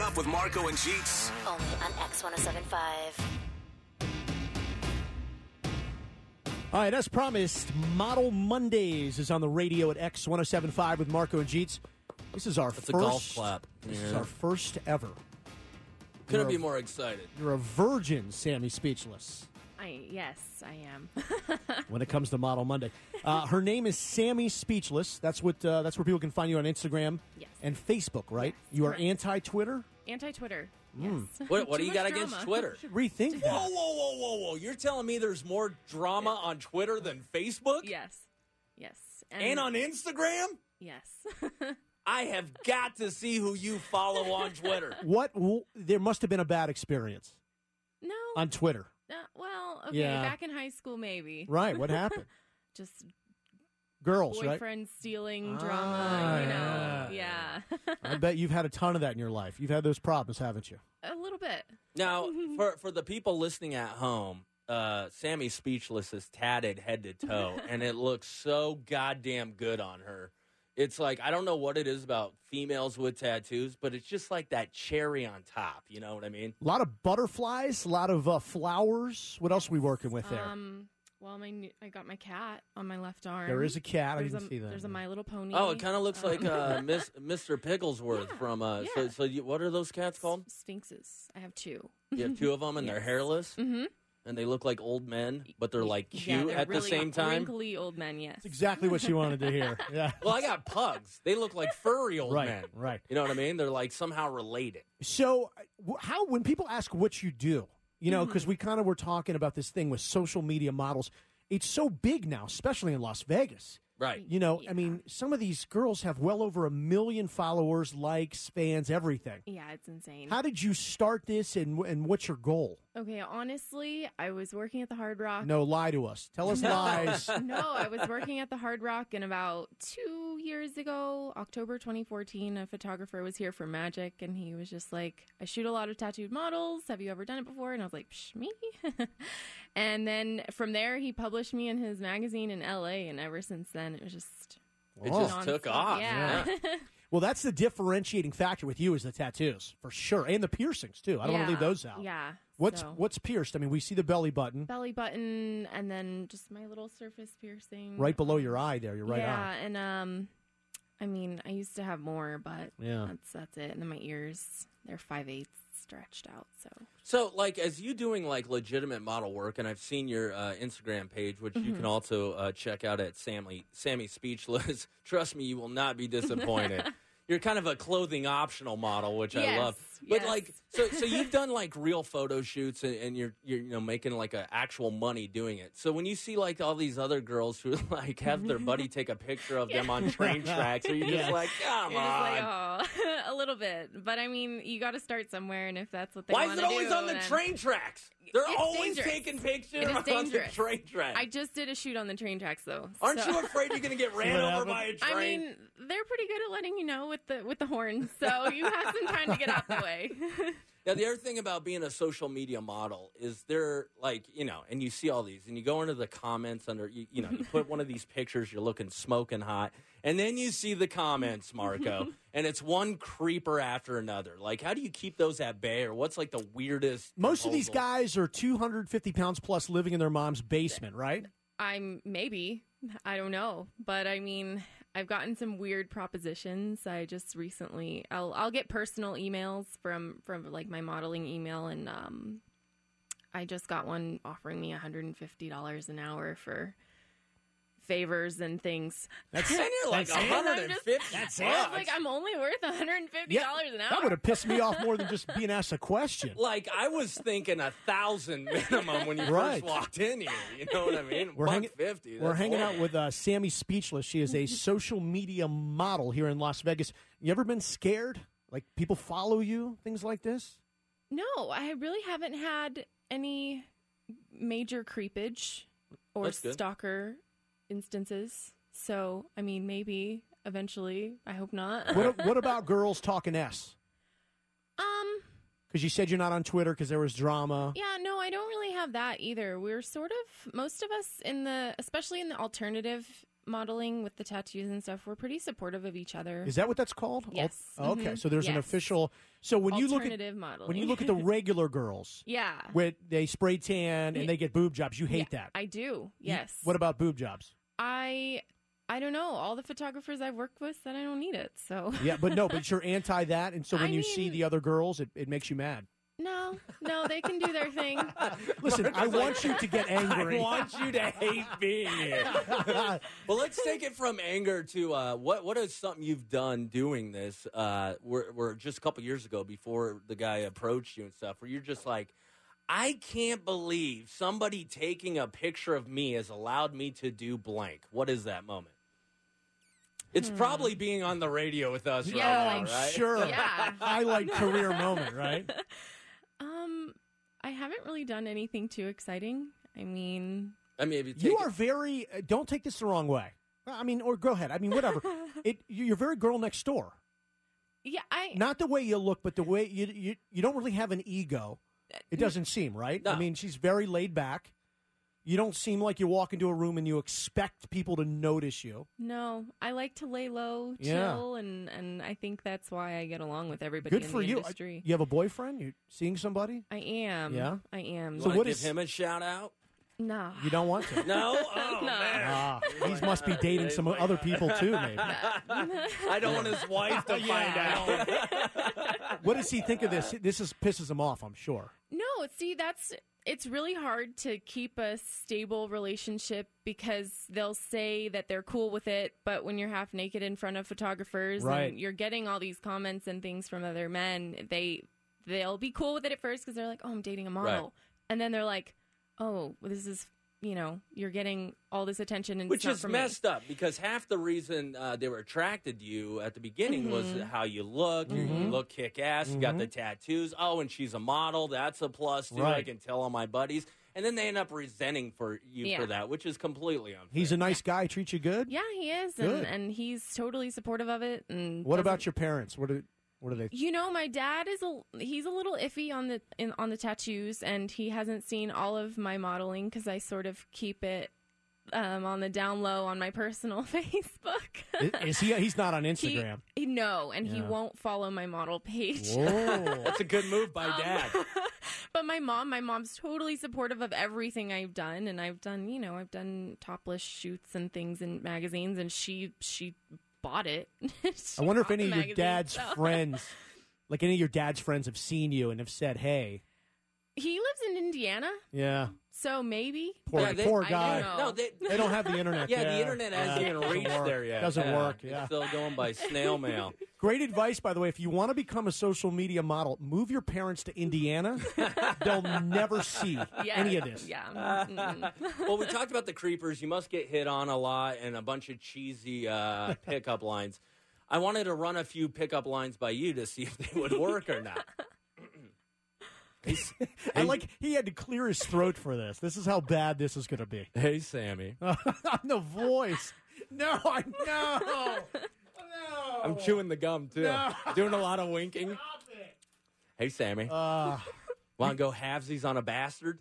Up with Marco and Jeetz. Only on X1075. All right, as promised, Model Mondays is on the radio at X1075 with Marco and Jeetz. This is our It's a golf clap. This is our first ever. Couldn't be more excited. You're a virgin, Sammy Speechless. Yes, I am. When it comes to Model Monday, her name is Sammys Speechless. That's where people can find you on Instagram and Facebook, right? Yes, you are correct. Anti-Twitter. Anti-Twitter. Yes. What do you got against Twitter? You should rethink that. Whoa. You're telling me there's more drama on Twitter than Facebook? Yes. And on Instagram? Yes. I have got to see who you follow on Twitter. There must have been a bad experience. No. On Twitter. Well, okay, Yeah. back in high school, maybe. Right. What happened? Just Girls, boyfriend right? stealing drama, yeah. I bet you've had a ton of that in your life. You've had those problems, haven't you? A little bit. Now, for the people listening at home, Sammy Speechless is tatted head to toe, and it looks so goddamn good on her. It's like, I don't know what it is about females with tattoos, but it's just like that cherry on top. You know what I mean? A lot of butterflies, a lot of flowers. What else are we working with there? Well, I got my cat on my left arm. There is a cat. I didn't see that. There's a My Little Pony. Oh, it kind of looks like Mr. Pigglesworth from. So what are those cats called? Sphinxes. I have two. You have two of them, and they're hairless. Mm-hmm. And they look like old men, but they're like cute they're at really the same time. Wrinkly old men. Yes. That's exactly what she wanted to hear. Yeah. Well, I got pugs. They look like furry old men. Right. You know what I mean? They're like somehow related. So, when people ask what you do, you know, because we kind of were talking about this thing with social media models. It's so big now, especially in Las Vegas. Right. You know, I mean, some of these girls have well over 1 million followers, likes, fans, everything. Yeah, it's insane. How did you start this, and what's your goal? Okay, honestly, I was working at the Hard Rock. No, lie to us. Tell us lies. No, I was working at the Hard Rock, and about 2 years ago, October 2014, a photographer was here for Magic, and he was just like, I shoot a lot of tattooed models. Have you ever done it before? And I was like, Psh, me? And then from there, he published me in his magazine in LA, and ever since then, it was just... It just took off. Yeah. Well, that's the differentiating factor with you is the tattoos, for sure, and the piercings, too. I don't want to leave those out. Yeah. What's pierced? I mean, we see the belly button. Belly button, and then just my little surface piercing. Right below your eye there, your right eye. Yeah, and I mean, I used to have more, but that's it. And then my ears, they're 5/8 stretched out, So, like, as you doing, like, legitimate model work, and I've seen your Instagram page, which you can also check out at Sammy Speechless. Trust me, you will not be disappointed. You're kind of a clothing optional model, which I love. But like, so you've done like real photo shoots, and you're making like a actual money doing it. So when you see like all these other girls who like have their buddy take a picture of them on train tracks, are you just like, come you're on? just like, oh, a little bit. But I mean, you got to start somewhere, and if that's what they Why want is to it always do, on the then... train tracks? They're It's always dangerous. taking pictures It is on the dangerous. train tracks. I just did a shoot on the train tracks, though. Aren't you afraid you're going to get ran over by a train? I mean, they're pretty good at letting you know with the horns, so you have some time to get out the way. Now, the other thing about being a social media model is they're like, and you see all these, and you go into the comments under, you put one of these pictures, you're looking smoking hot, and then you see the comments, Marco, and it's one creeper after another. Like, how do you keep those at bay, or what's like the weirdest Most proposal? of these guys are 250 pounds plus living in their mom's basement, right? I don't know, but I mean, I've gotten some weird propositions. I just recently, I'll get personal emails from like my modeling email, and I just got one offering me $150 an hour for favors and things. And you're like $150. That's I was like, I'm only worth $150 an hour. That would have pissed me off more than just being asked a question. Like, I was thinking 1,000 minimum when you first walked in here. You know what I mean? We're hanging out with Sammy Speechless. She is a social media model here in Las Vegas. You ever been scared? Like, people follow you, things like this? No, I really haven't had any major creepage or stalker instances. So, I mean, maybe eventually. I hope not. What about girls talking S? Because you said you're not on Twitter because there was drama. Yeah, no, I don't really have that either. We're sort of, most of us especially in the alternative modeling with the tattoos and stuff, we're pretty supportive of each other. Is that what that's called? Yes. Oh, okay, Mhm. so there's an Yes. official. So when you look at Alternative modeling. when you look at the regular girls, yeah. where they spray tan and they get boob jobs, you hate Yeah, that. I do. Yes. What about boob jobs? I don't know. All the photographers I've worked with said I don't need it. So Yeah, but you're anti that, and so when I you see mean- the other girls, it makes you mad. no, they can do their thing. Listen, I want you to get angry. I want you to hate being here. Well, let's take it from anger to what is something you've done doing this? We're just a couple years ago before the guy approached you and stuff, where you're just like, I can't believe somebody taking a picture of me has allowed me to do blank. What is that moment? It's probably being on the radio with us right now, I'm right? sure. Yeah. Highlight career moment, right? I haven't really done anything too exciting. I mean, I mean, if you take You are very. Don't take this the wrong way. I mean, or go ahead. I mean, whatever. You're very girl next door. yeah, Not the way you look, but the way you don't really have an ego. It doesn't seem right. No. I mean, she's very laid back. You don't seem like you walk into a room and you expect people to notice you. no, I like to lay low, Yeah. chill, and I think that's why I get along with everybody Good in for the you. industry. You have a boyfriend? You seeing somebody? I am. Yeah? I am. So wanna what give is- him a shout out? No. You don't want to? No? Oh, No. man. He must be dating some other people too, maybe. I don't want his wife to find out. What does he think of this? This pisses him off, I'm sure. No, see, it's really hard to keep a stable relationship because they'll say that they're cool with it, but when you're half naked in front of photographers Right. and you're getting all these comments and things from other men, they'll be cool with it at first because they're like, "Oh, I'm dating a model," Right. and then they're like, "Oh, well, this is." You're getting all this attention, and Which it's not is for me. messed up because half the reason they were attracted to you at the beginning was how you look. You look kick ass. You got the tattoos. Oh, and she's a model. That's a plus too. I Right. can tell all my buddies. And then they end up resenting for you Yeah. for that, which is completely unfair. He's a nice guy. Treats you good? Yeah, he is, Good. and he's totally supportive of it. And What doesn't- about your parents? What are they? My dad he's a little iffy on the tattoos, and he hasn't seen all of my modeling because I sort of keep it on the down low on my personal Facebook. Is he? He's not on Instagram. He Yeah. won't follow my model page. Whoa. That's a good move by Dad. But my mom's totally supportive of everything I've done, and I've done topless shoots and things in magazines, and she bought it. I wonder if She any of bought the your magazine, dad's so. friends, like any of your dad's friends, have seen you and have said, "Hey, He lives in Indiana, yeah, so maybe. poor, Yeah, poor I guy." don't know. No, They don't have the internet. Yeah, the internet hasn't even doesn't reached work. there yet. Doesn't work. Yeah. It's still going by snail mail. Great advice, by the way. If you want to become a social media model, move your parents to Indiana. They'll never see any of this. Yeah. Well, we talked about the creepers. You must get hit on a lot and a bunch of cheesy pickup lines. I wanted to run a few pickup lines by you to see if they would work or not. I like he had to clear his throat for this. This is how bad this is going to be. Hey, Sammy. The voice. No, I know. No. I'm chewing the gum, too. No. Doing a lot of winking. Stop it. Hey, Sammy. Want to go halvesies on a bastard?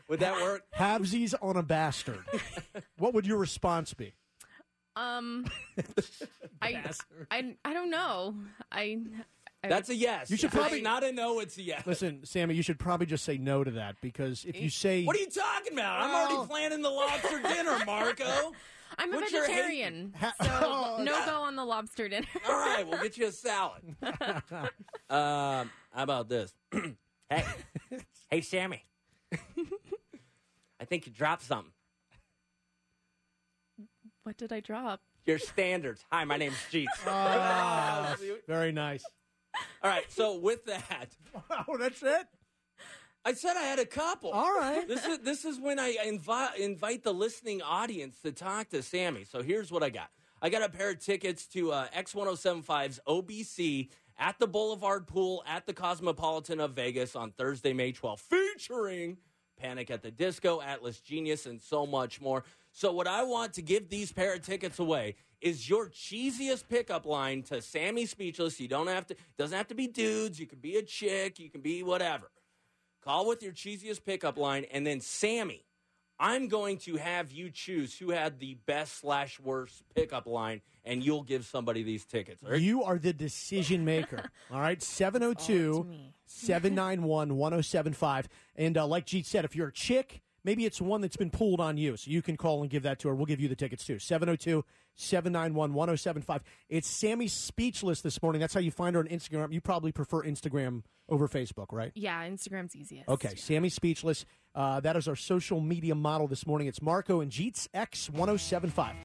Would that work? Halvesies on a bastard. What would your response be? I don't know. That's a yes. You should If probably- it's not a no, it's a yes. Listen, Sammy, you should probably just say no to that because if you say What are you talking about? I'm Well- already planning the lobster dinner, Marco. I'm a What's your vegetarian, Ha- so no go on the lobster dinner. All right, we'll get you a salad. How about this? Hey, Sammy. I think you dropped something. What did I drop? Your standards. Hi, my name's Jeetz. very nice. All right, so with that, Oh, that's it? I said I had a couple. All right. This is when I invite the listening audience to talk to Sammy. So here's what I got. I got a pair of tickets to X1075's OBC at the Boulevard Pool at the Cosmopolitan of Vegas on Thursday, May 12th, featuring Panic at the Disco, Atlas Genius, and so much more. So what I want to give these pair of tickets away is your cheesiest pickup line to Sammy Speechless. You don't have to, doesn't have to be dudes. You can be a chick. You can be whatever. Call with your cheesiest pickup line, and then Sammy, I'm going to have you choose who had the best/worst pickup line, and you'll give somebody these tickets. Right? You are the decision maker. All right, 702-791-1075. And like Jeetz said, if you're a chick, maybe it's one that's been pulled on you, so you can call and give that to her. We'll give you the tickets, too. 702-791-1075. It's Sammy's Speechless this morning. That's how you find her on Instagram. You probably prefer Instagram over Facebook, right? Yeah, Instagram's easiest. Okay, Sammy's Speechless. That is our social media model this morning. It's Marco and Jeetz X 1075.